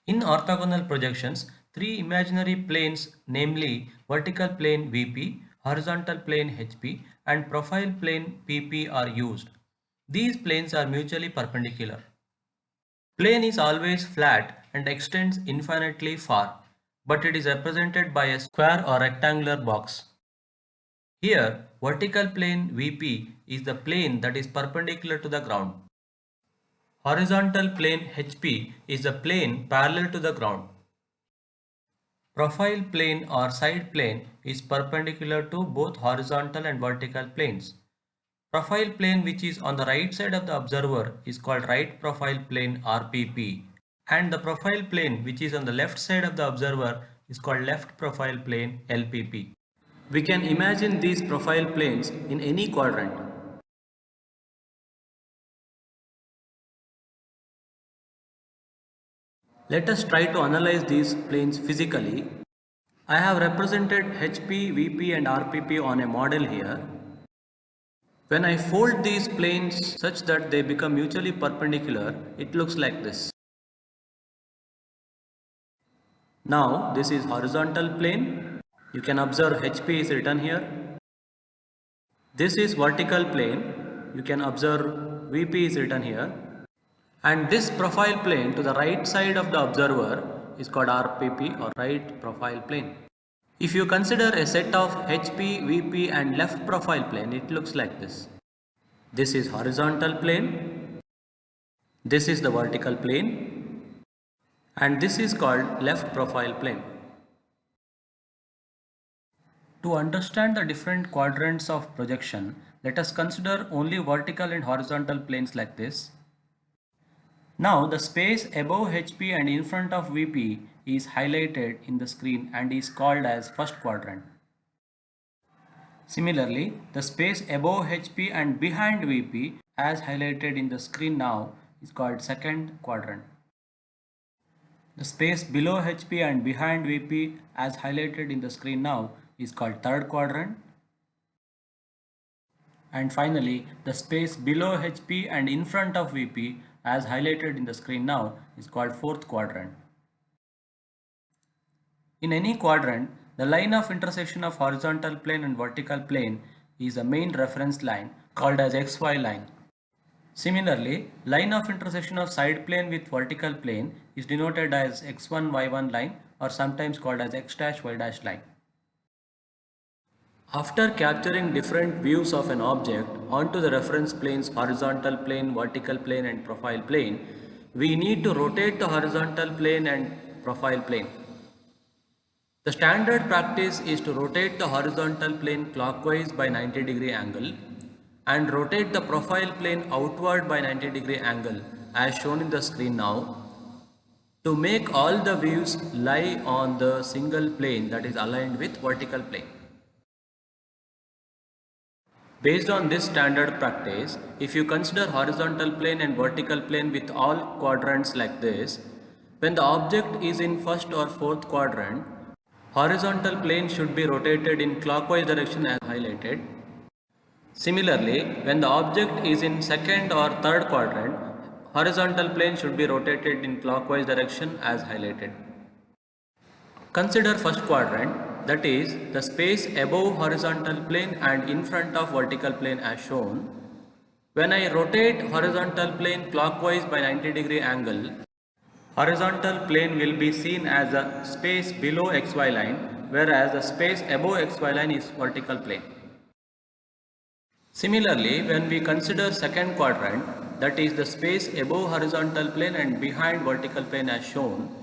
In orthogonal projections, three imaginary planes, namely vertical plane VP, horizontal plane HP, and profile plane PP are used. These planes are mutually perpendicular. Plane is always flat and extends infinitely far, but it is represented by a square or rectangular box. Here, vertical plane VP is the plane that is perpendicular to the ground. Horizontal plane HP is the plane parallel to the ground. Profile plane or side plane is perpendicular to both horizontal and vertical planes. Profile plane which is on the right side of the observer is called right profile plane RPP, and the profile plane which is on the left side of the observer is called left profile plane LPP. We can imagine these profile planes in any quadrant. Let us try to analyze these planes physically. I have represented HP, VP and RPP on a model here. When I fold these planes such that they become mutually perpendicular, it looks like this. Now this is horizontal plane. You can observe HP is written here. This is vertical plane. You can observe VP is written here. And this profile plane to the right side of the observer is called RPP or right profile plane. If you consider a set of HP, VP and left profile plane, it looks like this. This is horizontal plane. This is the vertical plane. And this is called left profile plane. To understand the different quadrants of projection, let us consider only vertical and horizontal planes like this. Now the space above HP and in front of VP is highlighted in the screen and is called as first quadrant. Similarly, the space above HP and behind VP as highlighted in the screen now is called second quadrant. The space below HP and behind VP as highlighted in the screen now is called third quadrant. And finally, the space below HP and in front of VP as highlighted in the screen now is called fourth quadrant. In any quadrant, the line of intersection of horizontal plane and vertical plane is a main reference line called as XY line. Similarly, line of intersection of side plane with vertical plane is denoted as X1 Y1 line or sometimes called as X dash Y dash line. After capturing different views of an object onto the reference planes horizontal plane, vertical plane and profile plane, we need to rotate the horizontal plane and profile plane. The standard practice is to rotate the horizontal plane clockwise by 90-degree angle and rotate the profile plane outward by 90-degree angle as shown in the screen now to make all the views lie on the single plane that is aligned with vertical plane. Based on this standard practice, if you consider horizontal plane and vertical plane with all quadrants like this, when the object is in first or fourth quadrant, horizontal plane should be rotated in clockwise direction as highlighted. Similarly, when the object is in second or third quadrant, horizontal plane should be rotated in clockwise direction as highlighted. Consider first quadrant, that is the space above horizontal plane and in front of vertical plane as shown. When I rotate horizontal plane clockwise by 90-degree angle, horizontal plane will be seen as the space below XY line, whereas the space above XY line is vertical plane. Similarly, when we consider second quadrant, that is the space above horizontal plane and behind vertical plane as shown,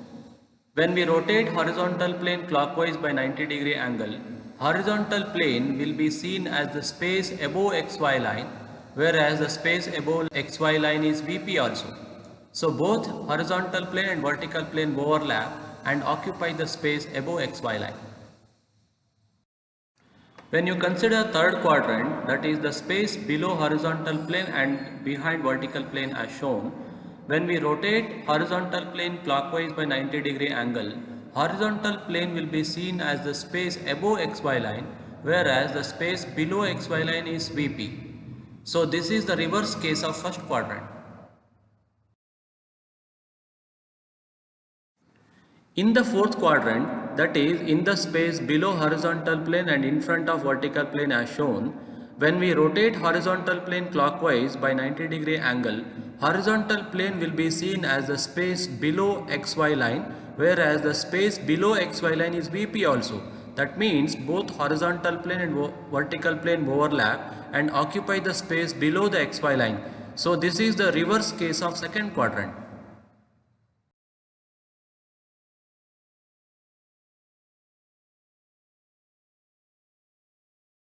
when we rotate horizontal plane clockwise by 90-degree angle, horizontal plane will be seen as the space above XY line, whereas the space above XY line is VP also. So both horizontal plane and vertical plane overlap and occupy the space above XY line. When you consider third quadrant, that is the space below horizontal plane and behind vertical plane as shown, when we rotate horizontal plane clockwise by 90-degree angle, horizontal plane will be seen as the space above XY line, whereas the space below XY line is VP. So this is the reverse case of first quadrant. In the fourth quadrant, that is in the space below horizontal plane and in front of vertical plane as shown, when we rotate horizontal plane clockwise by 90-degree angle, horizontal plane will be seen as the space below XY line, whereas the space below XY line is VP also. That means both horizontal plane and vertical plane overlap and occupy the space below the XY line. So this is the reverse case of second quadrant.